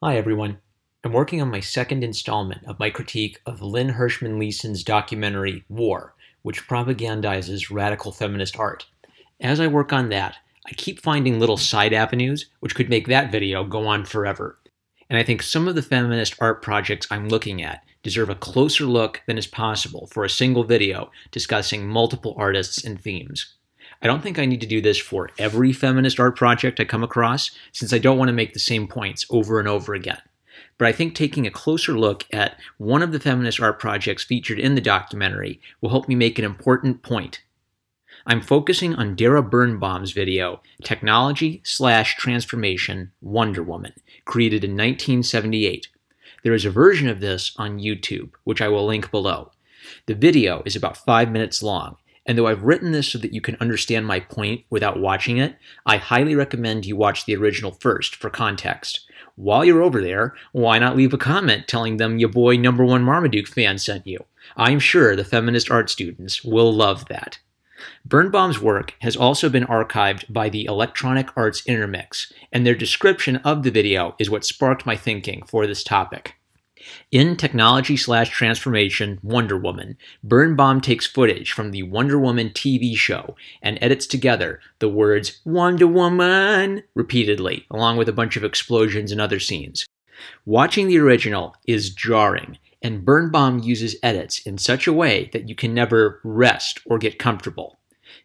Hi everyone. I'm working on my second installment of my critique of Lynn Hirschman Leeson's documentary War, which propagandizes radical feminist art. As I work on that, I keep finding little side avenues which could make that video go on forever. And I think some of the feminist art projects I'm looking at deserve a closer look than is possible for a single video discussing multiple artists and themes. I don't think I need to do this for every feminist art project I come across, since I don't want to make the same points over and over again. But I think taking a closer look at one of the feminist art projects featured in the documentary will help me make an important point. I'm focusing on Dara Birnbaum's video, Technology/Transformation Wonder Woman, created in 1978. There is a version of this on YouTube, which I will link below. The video is about 5 minutes long, and though I've written this so that you can understand my point without watching it, I highly recommend you watch the original first for context. While you're over there, why not leave a comment telling them your boy #1 Marmaduke fan sent you? I'm sure the feminist art students will love that. Birnbaum's work has also been archived by the Electronic Arts Intermix, and their description of the video is what sparked my thinking for this topic. In Technology/Transformation Wonder Woman, Birnbaum takes footage from the Wonder Woman TV show and edits together the words Wonder Woman repeatedly, along with a bunch of explosions and other scenes. Watching the original is jarring, and Birnbaum uses edits in such a way that you can never rest or get comfortable.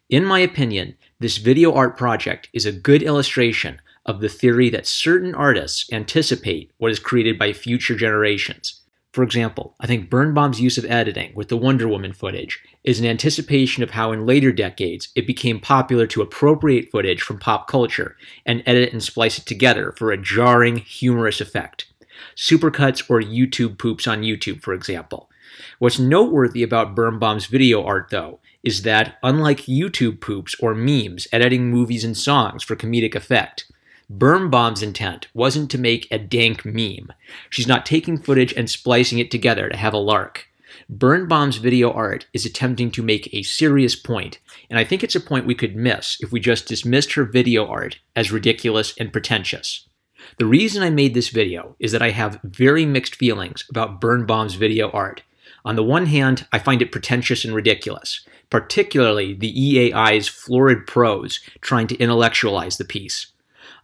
In my opinion, this video art project is a good illustration of the theory that certain artists anticipate what is created by future generations. For example, I think Birnbaum's use of editing with the Wonder Woman footage is an anticipation of how in later decades it became popular to appropriate footage from pop culture and edit and splice it together for a jarring, humorous effect. Supercuts or YouTube poops on YouTube, for example. What's noteworthy about Birnbaum's video art, though, is that, unlike YouTube poops or memes editing movies and songs for comedic effect, Birnbaum's intent wasn't to make a dank meme. She's not taking footage and splicing it together to have a lark. Birnbaum's video art is attempting to make a serious point, and I think it's a point we could miss if we just dismissed her video art as ridiculous and pretentious. The reason I made this video is that I have very mixed feelings about Birnbaum's video art. On the one hand, I find it pretentious and ridiculous, particularly the EAI's florid prose trying to intellectualize the piece.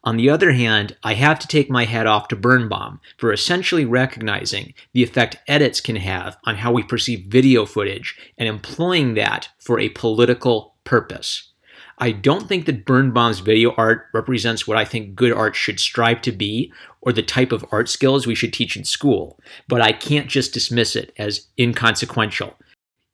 On the other hand, I have to take my hat off to Birnbaum for essentially recognizing the effect edits can have on how we perceive video footage and employing that for a political purpose. I don't think that Birnbaum's video art represents what I think good art should strive to be or the type of art skills we should teach in school, but I can't just dismiss it as inconsequential.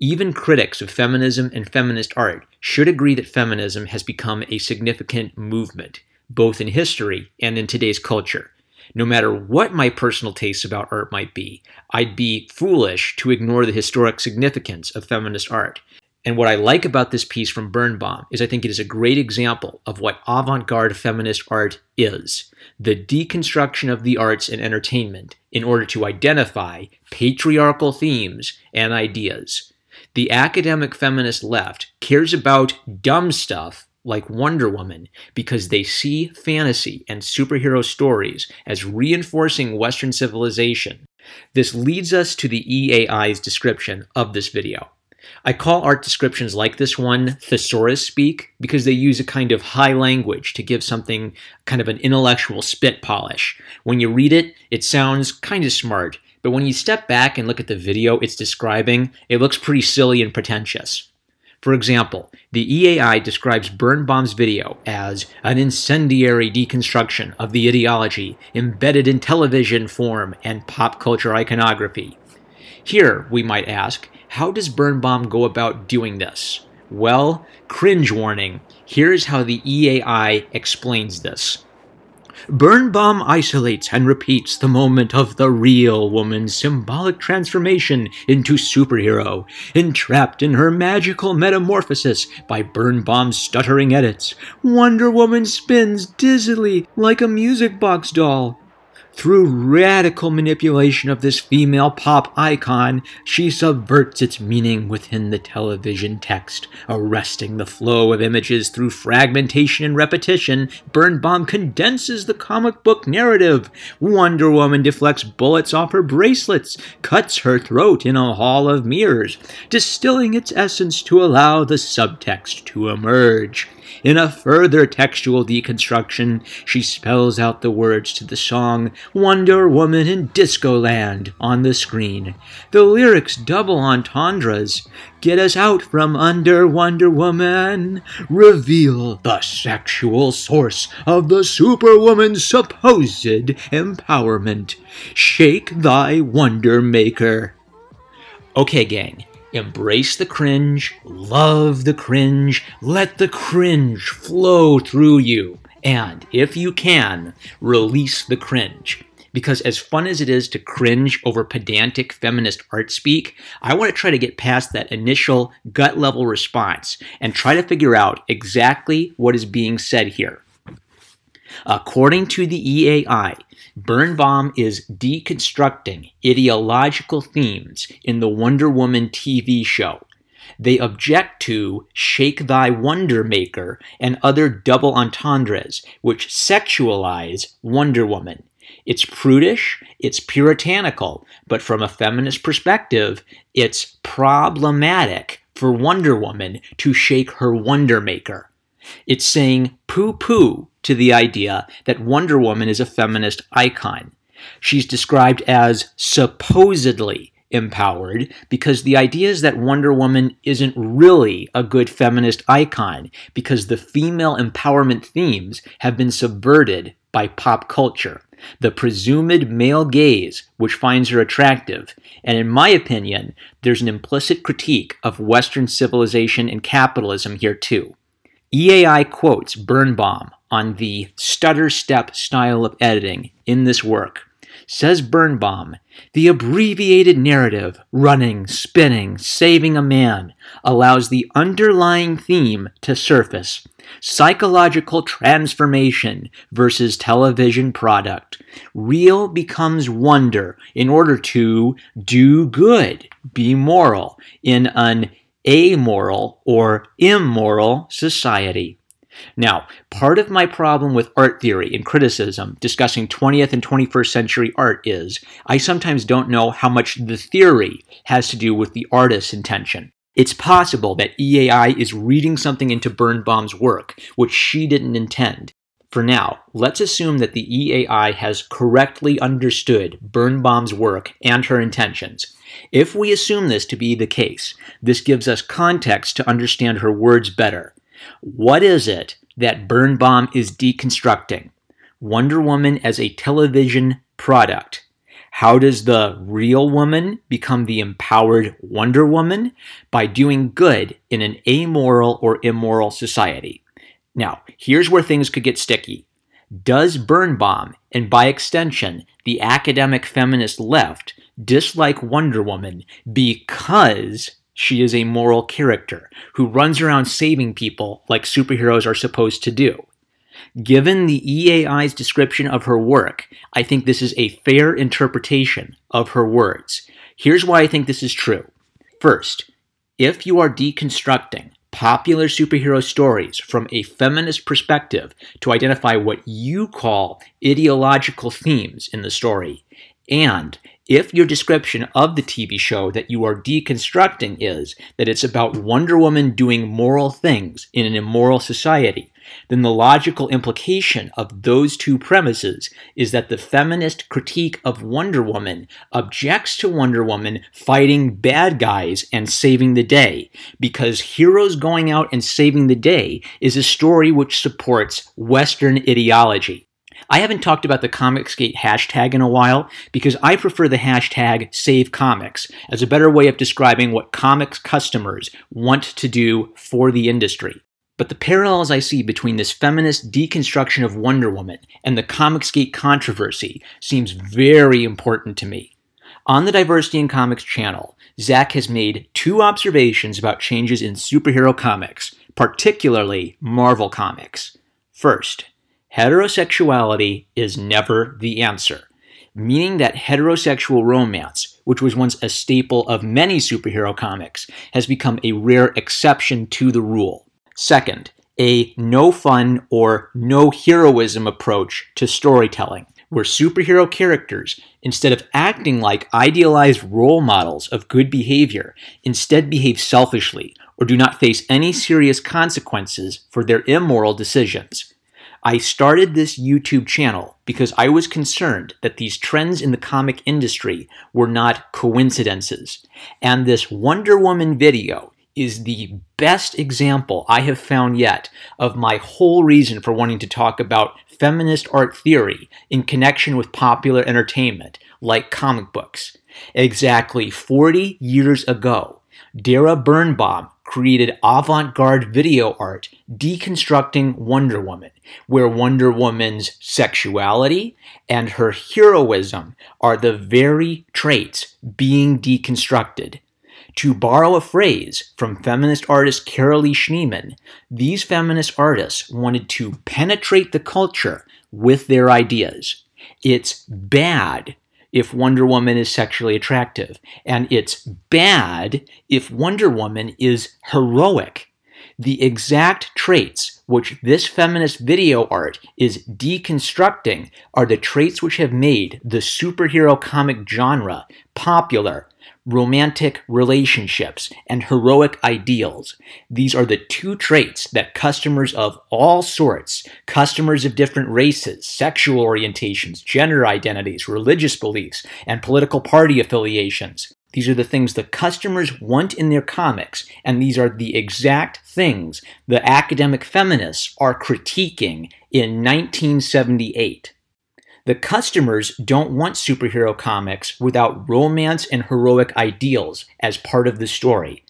Even critics of feminism and feminist art should agree that feminism has become a significant movement, both in history and in today's culture. No matter what my personal tastes about art might be, I'd be foolish to ignore the historic significance of feminist art. And what I like about this piece from Birnbaum is I think it is a great example of what avant-garde feminist art is: the deconstruction of the arts and entertainment in order to identify patriarchal themes and ideas. The academic feminist left cares about dumb stuff like Wonder Woman because they see fantasy and superhero stories as reinforcing Western civilization. This leads us to the EAI's description of this video. I call art descriptions like this one thesaurus speak because they use a kind of high language to give something kind of an intellectual spit polish. When you read it, it sounds kind of smart, but when you step back and look at the video it's describing, it looks pretty silly and pretentious. For example, the EAI describes Birnbaum's video as an incendiary deconstruction of the ideology embedded in television form and pop culture iconography. Here, we might ask, how does Birnbaum go about doing this? Well, cringe warning. Here's how the EAI explains this. Birnbaum isolates and repeats the moment of the real woman's symbolic transformation into superhero, entrapped in her magical metamorphosis by Birnbaum's stuttering edits. Wonder Woman spins dizzily like a music box doll. Through radical manipulation of this female pop icon, she subverts its meaning within the television text. Arresting the flow of images through fragmentation and repetition, Birnbaum condenses the comic book narrative. Wonder Woman deflects bullets off her bracelets, cuts her throat in a hall of mirrors, distilling its essence to allow the subtext to emerge. In a further textual deconstruction, she spells out the words to the song Wonder Woman in Discoland on the screen. The lyrics double entendres. Get us out from under Wonder Woman. Reveal the sexual source of the Superwoman's supposed empowerment. Shake thy Wonder Maker. Okay, gang. Embrace the cringe, love the cringe, let the cringe flow through you, and, if you can, release the cringe. Because as fun as it is to cringe over pedantic feminist art speak, I want to try to get past that initial gut-level response and try to figure out exactly what is being said here. According to the EAI, Birnbaum is deconstructing ideological themes in the Wonder Woman TV show. They object to Shake Thy Wonder Maker and other double entendres which sexualize Wonder Woman. It's prudish, it's puritanical, but from a feminist perspective, it's problematic for Wonder Woman to shake her Wonder Maker. It's saying poo-poo to the idea that Wonder Woman is a feminist icon. She's described as supposedly empowered because the idea is that Wonder Woman isn't really a good feminist icon because the female empowerment themes have been subverted by pop culture, the presumed male gaze which finds her attractive, and in my opinion, there's an implicit critique of Western civilization and capitalism here too. EAI quotes Birnbaum on the stutter step style of editing in this work. Says Birnbaum, the abbreviated narrative, running, spinning, saving a man, allows the underlying theme to surface. Psychological transformation versus television product. Real becomes wonder in order to do good, be moral, in an amoral or immoral society. Now, part of my problem with art theory and criticism discussing 20th and 21st century art is I sometimes don't know how much the theory has to do with the artist's intention. It's possible that EAI is reading something into Birnbaum's work which she didn't intend. For now, let's assume that the EAI has correctly understood Birnbaum's work and her intentions. If we assume this to be the case, this gives us context to understand her words better. What is it that Birnbaum is deconstructing? Wonder Woman as a television product. How does the real woman become the empowered Wonder Woman? By doing good in an amoral or immoral society. Now, here's where things could get sticky. Does Birnbaum, and by extension, the academic feminist left, dislike Wonder Woman because she is a moral character who runs around saving people like superheroes are supposed to do? Given the EAI's description of her work, I think this is a fair interpretation of her words. Here's why I think this is true. First, if you are deconstructing popular superhero stories from a feminist perspective to identify what you call ideological themes in the story, and if your description of the TV show that you are deconstructing is that it's about Wonder Woman doing moral things in an immoral society, then the logical implication of those two premises is that the feminist critique of Wonder Woman objects to Wonder Woman fighting bad guys and saving the day, because heroes going out and saving the day is a story which supports Western ideology. I haven't talked about the Comicsgate hashtag in a while because I prefer the hashtag #SaveComics as a better way of describing what comics customers want to do for the industry. But the parallels I see between this feminist deconstruction of Wonder Woman and the Comicsgate controversy seems very important to me. On the Diversity in Comics channel, Zach has made 2 observations about changes in superhero comics, particularly Marvel Comics. First, heterosexuality is never the answer. meaning that heterosexual romance, which was once a staple of many superhero comics, has become a rare exception to the rule. Second, a no fun or no heroism approach to storytelling, where superhero characters, instead of acting like idealized role models of good behavior, instead behave selfishly or do not face any serious consequences for their immoral decisions. I started this YouTube channel because I was concerned that these trends in the comic industry were not coincidences, and this Wonder Woman video is the best example I have found yet of my whole reason for wanting to talk about feminist art theory in connection with popular entertainment, like comic books. Exactly 40 years ago, Dara Birnbaum created avant-garde video art deconstructing Wonder Woman, where Wonder Woman's sexuality and her heroism are the very traits being deconstructed. To borrow a phrase from feminist artist Carolee Schneemann, these feminist artists wanted to penetrate the culture with their ideas. It's bad if Wonder Woman is sexually attractive, and it's bad if Wonder Woman is heroic. The exact traits which this feminist video art is deconstructing are the traits which have made the superhero comic genre popular: romantic relationships and heroic ideals. These are the two traits that customers of all sorts, customers of different races, sexual orientations, gender identities, religious beliefs, and political party affiliations, these are the things the customers want in their comics, and these are the exact things the academic feminists are critiquing in 1978. The customers don't want superhero comics without romance and heroic ideals as part of the story.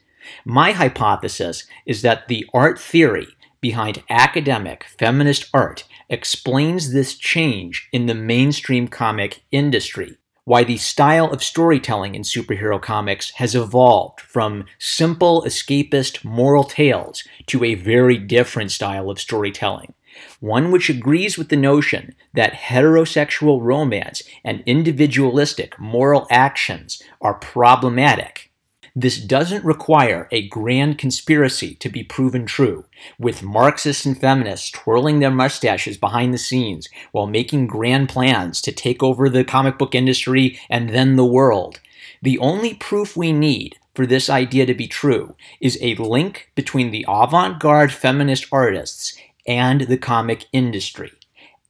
My hypothesis is that the art theory behind academic feminist art explains this change in the mainstream comic industry, why the style of storytelling in superhero comics has evolved from simple escapist moral tales to a very different style of storytelling. One which agrees with the notion that heterosexual romance and individualistic moral actions are problematic. This doesn't require a grand conspiracy to be proven true, with Marxists and feminists twirling their mustaches behind the scenes while making grand plans to take over the comic book industry and then the world. The only proof we need for this idea to be true is a link between the avant-garde feminist artists and the comic industry.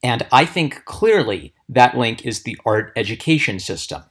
And I think clearly that link is the art education system.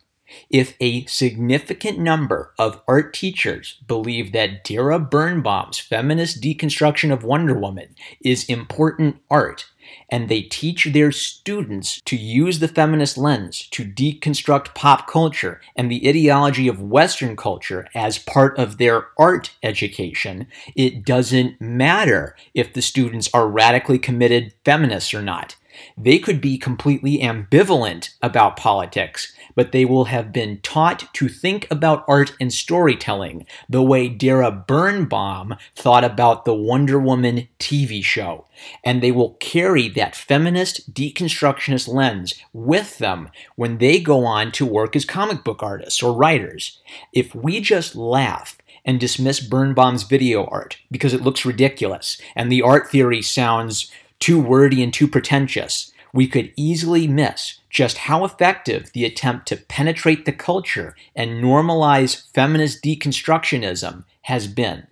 If a significant number of art teachers believe that Dara Birnbaum's feminist deconstruction of Wonder Woman is important art, and they teach their students to use the feminist lens to deconstruct pop culture and the ideology of Western culture as part of their art education, it doesn't matter if the students are radically committed feminists or not. They could be completely ambivalent about politics, but they will have been taught to think about art and storytelling the way Dara Birnbaum thought about the Wonder Woman TV show. And they will carry that feminist deconstructionist lens with them when they go on to work as comic book artists or writers. If we just laugh and dismiss Birnbaum's video art because it looks ridiculous and the art theory sounds too wordy and too pretentious, we could easily miss just how effective the attempt to penetrate the culture and normalize feminist deconstructionism has been.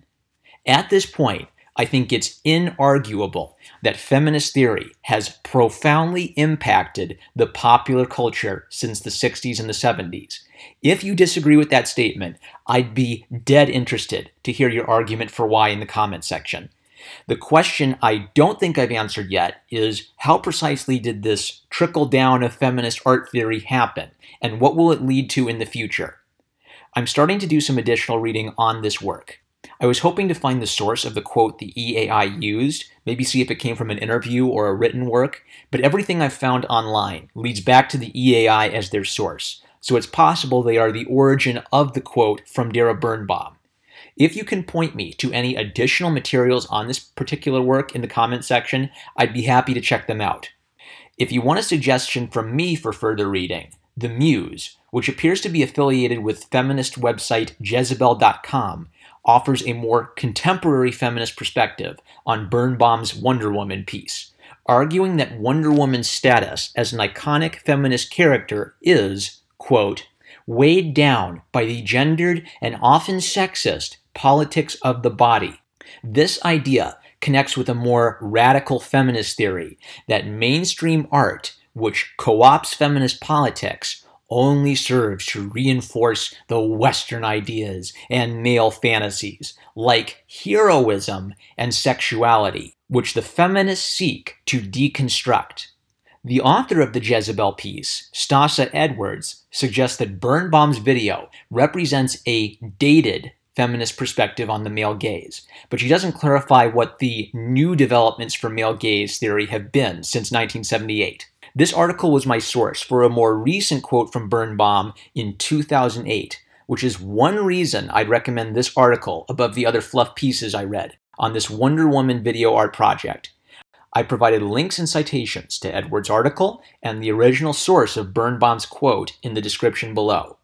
At this point, I think it's inarguable that feminist theory has profoundly impacted the popular culture since the 60s and the 70s. If you disagree with that statement, I'd be dead interested to hear your argument for why in the comments section. The question I don't think I've answered yet is, how precisely did this trickle down of feminist art theory happen, and what will it lead to in the future? I'm starting to do some additional reading on this work. I was hoping to find the source of the quote the EAI used, maybe see if it came from an interview or a written work, but everything I've found online leads back to the EAI as their source, so it's possible they are the origin of the quote from Dara Birnbaum. If you can point me to any additional materials on this particular work in the comments section, I'd be happy to check them out. If you want a suggestion from me for further reading, The Muse, which appears to be affiliated with feminist website Jezebel.com, offers a more contemporary feminist perspective on Birnbaum's Wonder Woman piece, arguing that Wonder Woman's status as an iconic feminist character is, quote, weighed down by the gendered and often sexist politics of the body. This idea connects with a more radical feminist theory that mainstream art, which co-opts feminist politics, only serves to reinforce the Western ideas and male fantasies, like heroism and sexuality, which the feminists seek to deconstruct. The author of the Jezebel piece, Stasa Edwards, suggests that Birnbaum's video represents a dated feminist perspective on the male gaze, but she doesn't clarify what the new developments for male gaze theory have been since 1978. This article was my source for a more recent quote from Birnbaum in 2008, which is one reason I'd recommend this article above the other fluff pieces I read on this Wonder Woman video art project. I provided links and citations to Edwards' article and the original source of Birnbaum's quote in the description below.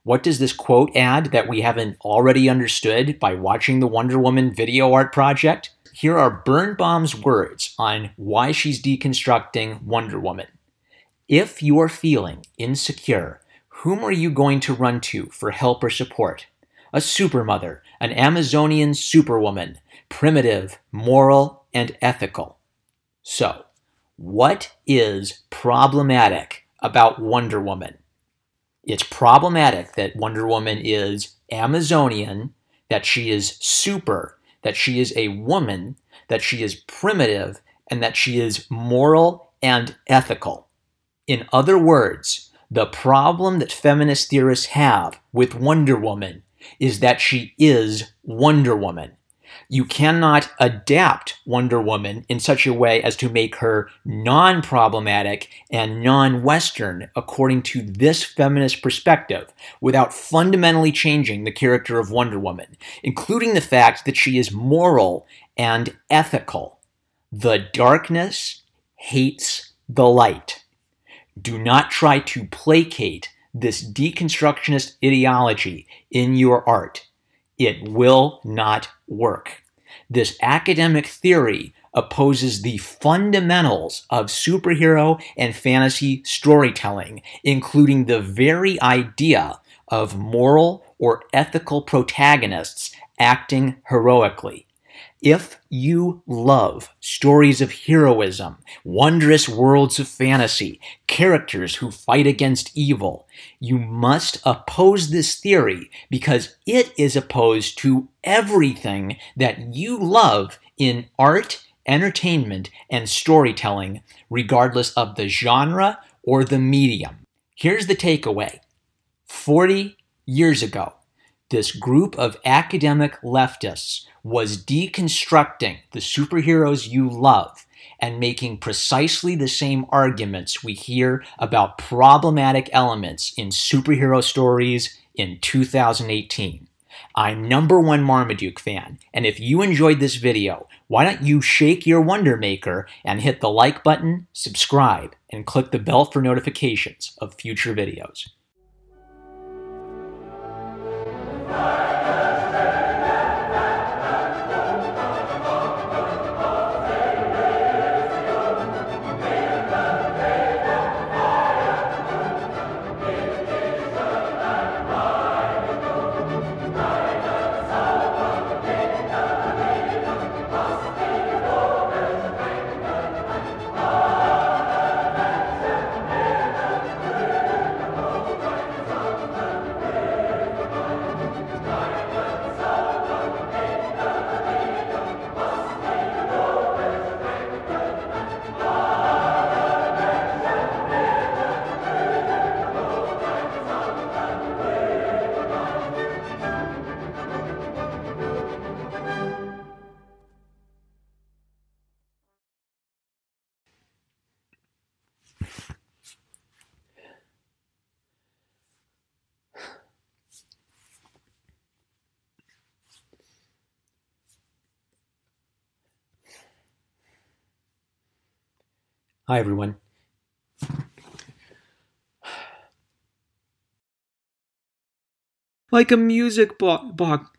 What does this quote add that we haven't already understood by watching the Wonder Woman video art project? Here are Birnbaum's words on why she's deconstructing Wonder Woman. If you are feeling insecure, whom are you going to run to for help or support? A supermother, an Amazonian superwoman, primitive, moral, and ethical. So, what is problematic about Wonder Woman? It's problematic that Wonder Woman is Amazonian, that she is super, that she is a woman, that she is primitive, and that she is moral and ethical. In other words, the problem that feminist theorists have with Wonder Woman is that she is Wonder Woman. You cannot adapt Wonder Woman in such a way as to make her non-problematic and non-Western according to this feminist perspective without fundamentally changing the character of Wonder Woman, including the fact that she is moral and ethical. The darkness hates the light. Do not try to placate this deconstructionist ideology in your art. It will not work. This academic theory opposes the fundamentals of superhero and fantasy storytelling, including the very idea of moral or ethical protagonists acting heroically. If you love stories of heroism, wondrous worlds of fantasy, characters who fight against evil, you must oppose this theory because it is opposed to everything that you love in art, entertainment, and storytelling, regardless of the genre or the medium. Here's the takeaway. 40 years ago, this group of academic leftists was deconstructing the superheroes you love and making precisely the same arguments we hear about problematic elements in superhero stories in 2018. I'm #1 Marmaduke fan, and if you enjoyed this video, why don't you shake your Wonder Maker and hit the like button, subscribe, and click the bell for notifications of future videos. Hi, everyone. like a music box.